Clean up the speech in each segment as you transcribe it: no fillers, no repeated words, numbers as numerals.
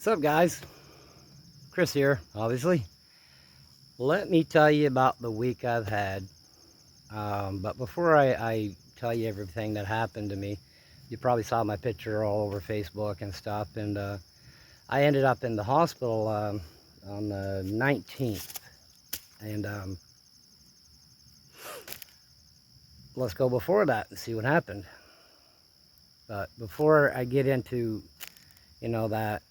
What's up, guys? Chris here, obviously. Let me tell you about the week I've had. But before I tell you everything that happened to me, you probably saw my picture all over Facebook and stuff. And I ended up in the hospital on the 19th. And let's go before that and see what happened. But before I get into, that,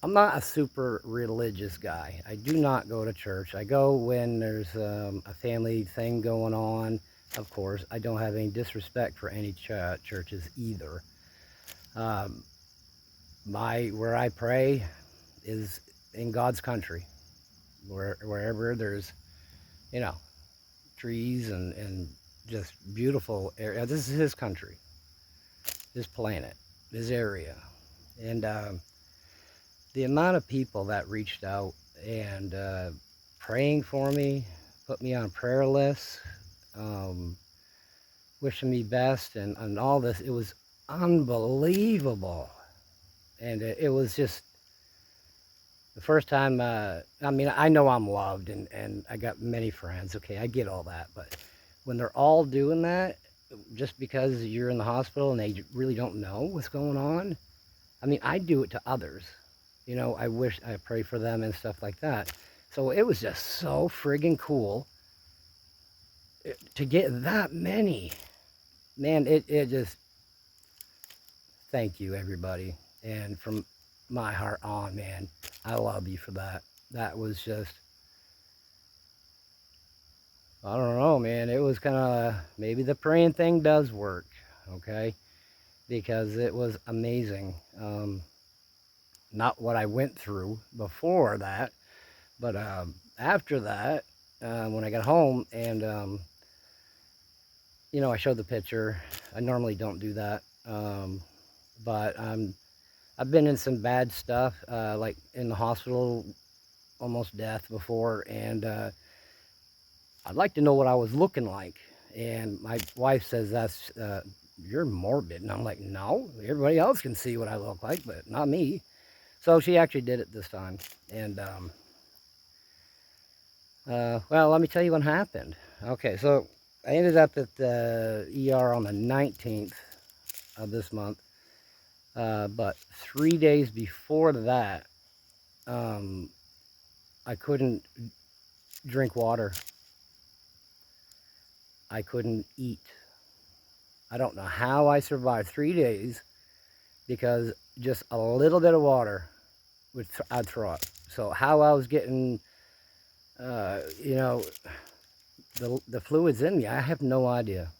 I'm not a super religious guy. I do not go to church. I go when there's a family thing going on. Of course, I don't have any disrespect for any churches either. Um, where I pray is in God's country, wherever there's, you know, trees and just beautiful area. This is His country, His planet, His area, and the amount of people that reached out and praying for me, put me on prayer lists, um, wishing me best, and all this, it was unbelievable. And it was just the first time, I mean, I know I'm loved and I got many friends. Okay, I get all that. But when they're all doing that, just because you're in the hospital and they really don't know what's going on, I mean, I do it to others. I pray for them and stuff like that. So it was just so friggin' cool to get that many. Man, it just, thank you, everybody. And from my heart on, man, I love you for that. That was just, I don't know, man. It was kind of, maybe the praying thing does work, okay? Because it was amazing. Not what I went through before that, but after that, when I got home and, I showed the picture. I normally don't do that, but I've been in some bad stuff, like in the hospital, almost death before, and I'd like to know what I was looking like. And my wife says, that's, you're morbid. And I'm like, no, everybody else can see what I look like, but not me. So she actually did it this time. And, well, let me tell you what happened. Okay, so I ended up at the ER on the 19th of this month. But 3 days before that, I couldn't drink water. I couldn't eat. I don't know how I survived 3 days because just a little bit of water I'd throw up. So how I was getting, the fluids in me, I have no idea.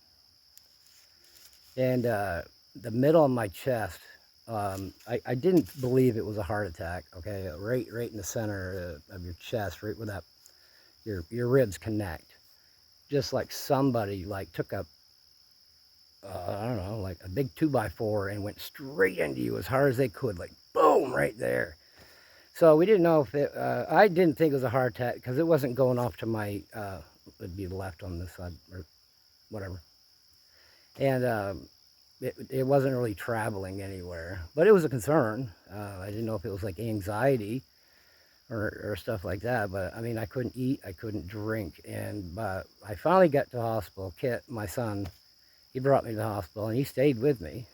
And the middle of my chest, I didn't believe it was a heart attack. Okay, right in the center of your chest, right where that your ribs connect. Just like somebody took a I don't know, like a big 2x4 and went straight into you as hard as they could, like boom, right there. So we didn't know if it, I didn't think it was a heart attack because it wasn't going off to my, it'd be left on this side or whatever. And it wasn't really traveling anywhere, but it was a concern. I didn't know if it was like anxiety or stuff like that, but I mean, I couldn't eat, I couldn't drink. And I finally got to the hospital. Kit, my son, he brought me to the hospital and he stayed with me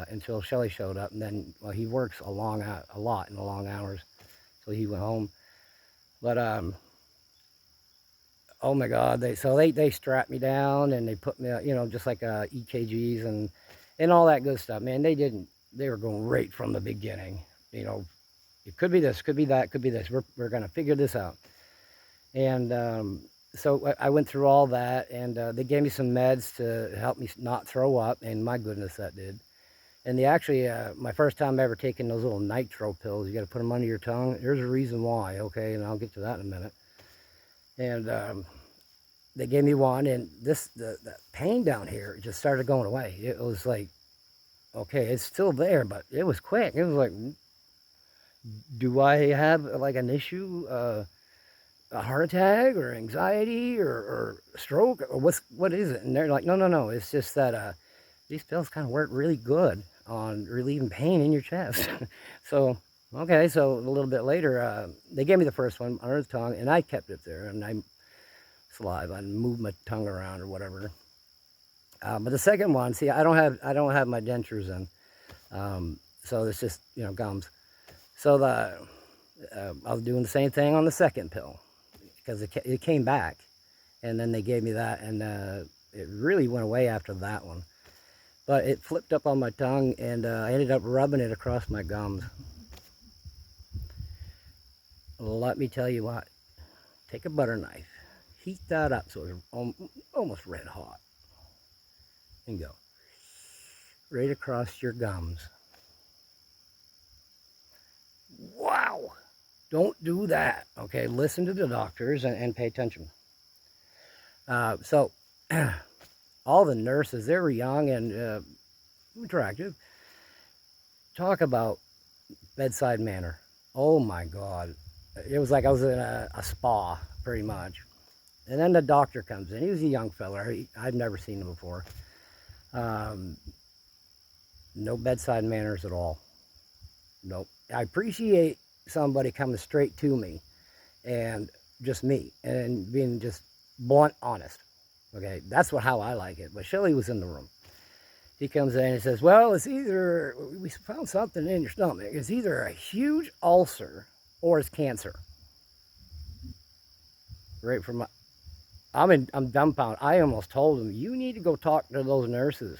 until Shelly showed up. And then, well, he works a lot in the long hours. So he went home. But, oh my God, they strapped me down and they put me, just like EKGs and all that good stuff. Man, they were going right from the beginning. It could be this, could be that, could be this. We're going to figure this out. And so I went through all that, and they gave me some meds to help me not throw up, and my goodness, that did. And they actually, my first time ever taking those little nitro pills, you got to put them under your tongue. There's a reason why, okay, and I'll get to that in a minute. And they gave me one, and the pain down here just started going away. It was like, okay, it's still there, but it was quick. It was like, do I have like an issue, a heart attack or anxiety or stroke, or what is it? And they're like, no, it's just that these pills kind of work really good on relieving pain in your chest. So Okay, so a little bit later, they gave me the first one under the tongue, and I kept it there, and I saliva and moved my tongue around or whatever. But the second one, see, I don't have my dentures in, so it's just gums. So I was doing the same thing on the second pill because it came back, and then they gave me that, and it really went away after that one. But it flipped up on my tongue, and I ended up rubbing it across my gums. Let me tell you what. Take a butter knife, heat that up so it's almost red hot, and go right across your gums. Wow! Don't do that, okay? Listen to the doctors and pay attention. So, all the nurses, they were young and attractive. Talk about bedside manner. Oh my God. It was like I was in a spa, pretty much. And then the doctor comes in. He was a young fella. I'd never seen him before. No bedside manners at all. Nope. I appreciate somebody coming straight to me and just me and being just blunt honest. Okay, that's how I like it. But Shelly was in the room. He comes in and says, well, we found something in your stomach. It's either a huge ulcer or it's cancer. Right from I'm dumbfounded. I almost told him, you need to go talk to those nurses.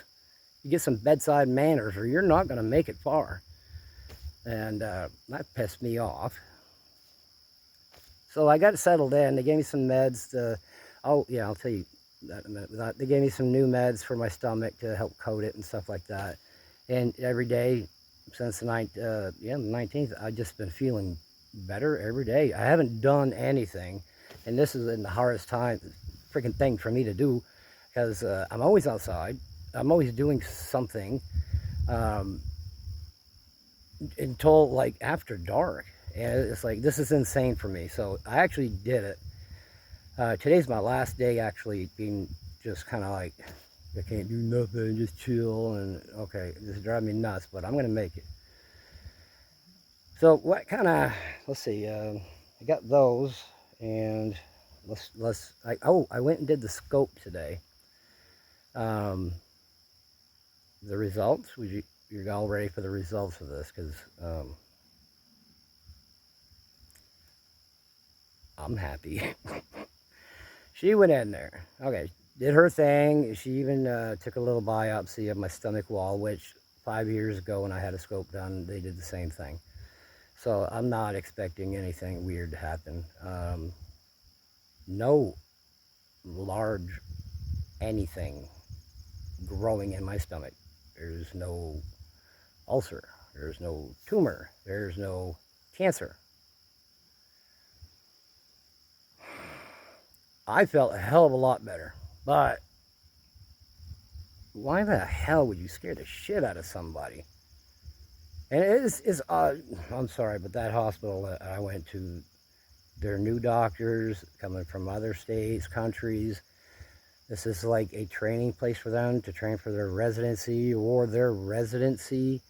You get some bedside manners or you're not going to make it far. And that pissed me off. So I got settled in. They gave me some meds oh yeah, I'll tell you that in a minute. They gave me some new meds for my stomach to help coat it and stuff like that. And every day since the 19th, I've just been feeling better every day. I haven't done anything. And this is in the hardest freaking thing for me to do because I'm always outside. I'm always doing something until like after dark. And it's like, this is insane for me. So I actually did it. Today's my last day actually being just kind of like, I can't do nothing, just chill. And okay, this is driving me nuts, but I'm going to make it. So what kind of, let's see, I got those and I went and did the scope today. The results, you're all ready for the results of this because I'm happy. She went in there. Okay, did her thing. She even took a little biopsy of my stomach wall, which 5 years ago when I had a scope done, they did the same thing. So I'm not expecting anything weird to happen. No large anything growing in my stomach. There's no ulcer. There's no tumor. There's no cancer. I felt a hell of a lot better. But why the hell would you scare the shit out of somebody? And it is I'm sorry, but that hospital that I went to, they're new doctors coming from other states, countries. This is like a training place for them to train for their residency or their residency.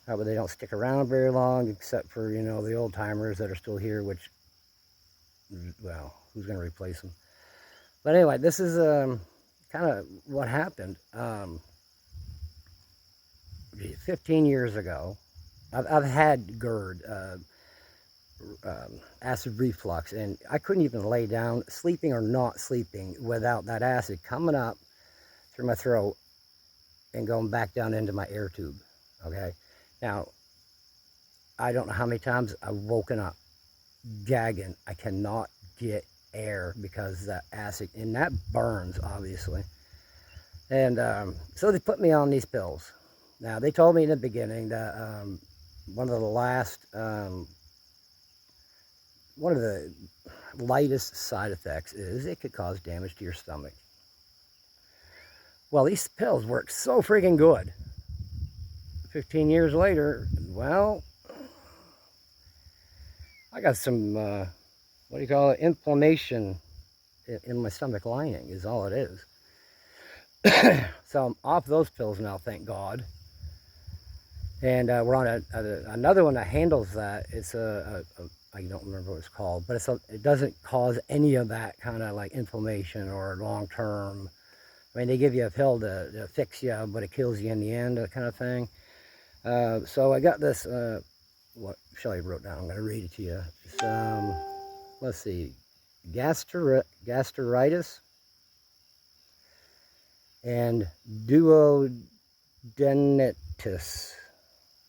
But they don't stick around very long, except for, the old timers that are still here, which, well, who's going to replace them? But anyway, this is kind of what happened. 15 years ago, I've had GERD, acid reflux, and I couldn't even lay down, sleeping or not sleeping, without that acid coming up through my throat and going back down into my air tube. Okay, now I don't know how many times I've woken up gagging. I cannot get air because that acid, and that burns obviously. And so they put me on these pills. Now they told me in the beginning that one of the lightest side effects is it could cause damage to your stomach. Well, these pills work so freaking good. 15 years later, well, I got some, inflammation in my stomach lining is all it is. So I'm off those pills now, thank God. And we're on another one that handles that. It's I don't remember what it's called, but it doesn't cause any of that kind of like inflammation or long term. I mean, they give you a pill to fix you, but it kills you in the end, that kind of thing. So I got this, what Shelly wrote down. I'm going to read it to you. It's, let's see, gastritis and duodenitis.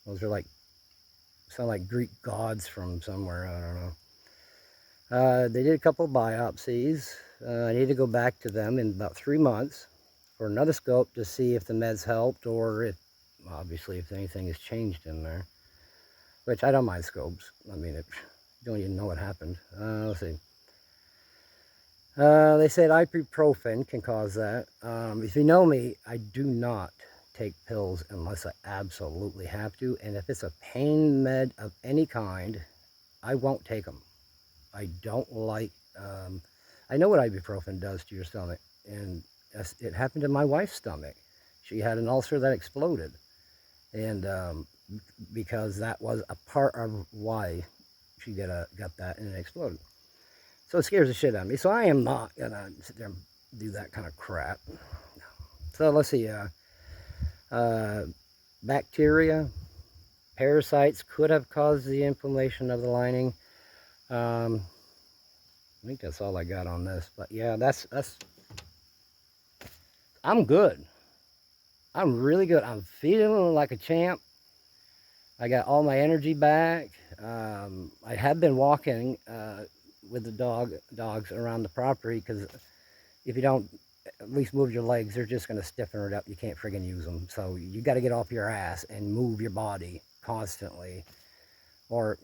Those are like, sound like Greek gods from somewhere. I don't know. They did a couple of biopsies. I need to go back to them in about 3 months for another scope to see if the meds helped or if, obviously, if anything has changed in there. Which I don't mind scopes. I mean, you don't even know what happened. Let's see. They said ibuprofen can cause that. If you know me, I do not take pills unless I absolutely have to. And if it's a pain med of any kind, I won't take them. I don't like, I know what ibuprofen does to your stomach. And it happened to my wife's stomach. She had an ulcer that exploded. And because that was a part of why she got that and it exploded. So it scares the shit out of me. So I am not going to sit there and do that kind of crap. So let's see. Bacteria, parasites could have caused the inflammation of the lining. I think that's all I got on this. But yeah, I'm good. I'm really good. I'm feeling like a champ. I got all my energy back. I have been walking with the dogs around the property, because if you don't at least move your legs, they're just going to stiffen it up. You can't friggin' use them. So you got to get off your ass and move your body constantly, or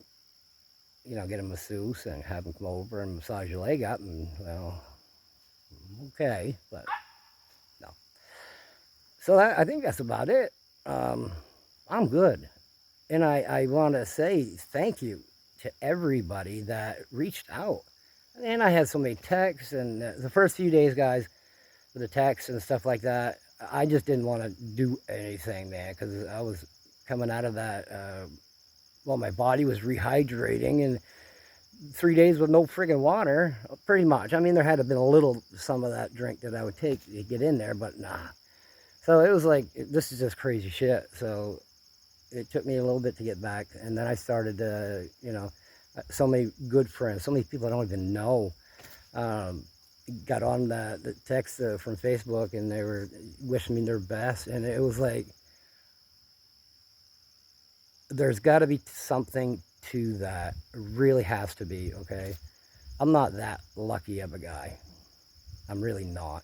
get a masseuse and have them come over and massage your leg up. And well, okay, but no. So I think that's about it. I'm good. And I want to say thank you to everybody that reached out. And I had so many texts, and the first few days, guys, with the texts and stuff like that, I just didn't want to do anything, man, because I was coming out of that, well, my body was rehydrating, and 3 days with no friggin' water, pretty much. I mean, there had to have been some of that drink that I would take to get in there, but nah. So it was like, this is just crazy shit. So it took me a little bit to get back, and then I started to, so many good friends, so many people I don't even know, got on the text from Facebook, and they were wishing me their best, and it was like, there's got to be something to that. It really has to be, okay? I'm not that lucky of a guy. I'm really not.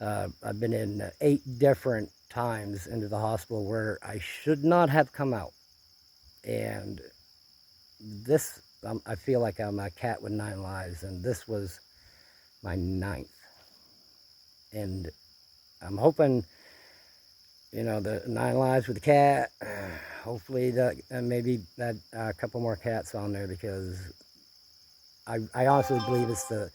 I've been in 8 different times into the hospital where I should not have come out. And this, I feel like I'm a cat with 9 lives, and this was my 9th. And I'm hoping, the 9 lives with the cat, hopefully maybe that a couple more cats on there, because I honestly believe it's the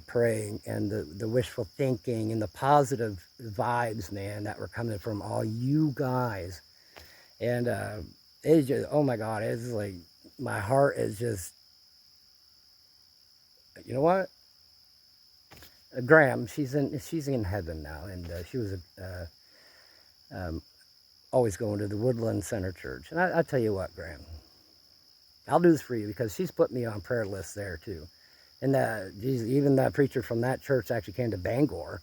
praying and the wishful thinking and the positive vibes, man, that were coming from all you guys. And it's just, oh my God, it's like, my heart is just, you know what? Graham, she's in heaven now, and she was always going to the Woodland Center Church. And I tell you what, Graham, I'll do this for you, because she's put me on prayer lists there too. And even that preacher from that church actually came to Bangor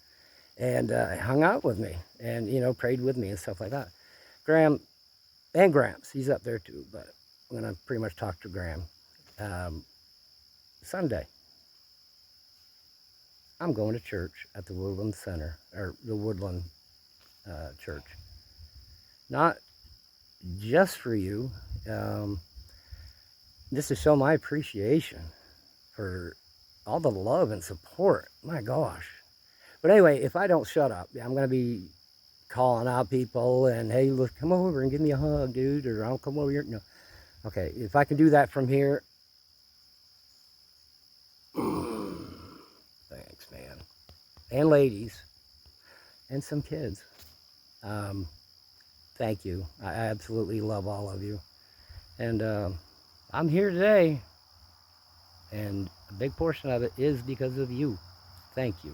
and hung out with me and, prayed with me and stuff like that. Graham and Gramps, he's up there too, but I'm going to pretty much talk to Graham. Sunday, I'm going to church at the Woodland Center, or the Woodland Church. Not just for you, just to show my appreciation for all the love and support. My gosh. But anyway, if I don't shut up, I'm going to be calling out people and, hey, look, come over and give me a hug, dude, or I'll come over here. No. Okay, if I can do that from here, thanks, man. And ladies, and some kids. thank you. I absolutely love all of you. And I'm here today, and a big portion of it is because of you. Thank you.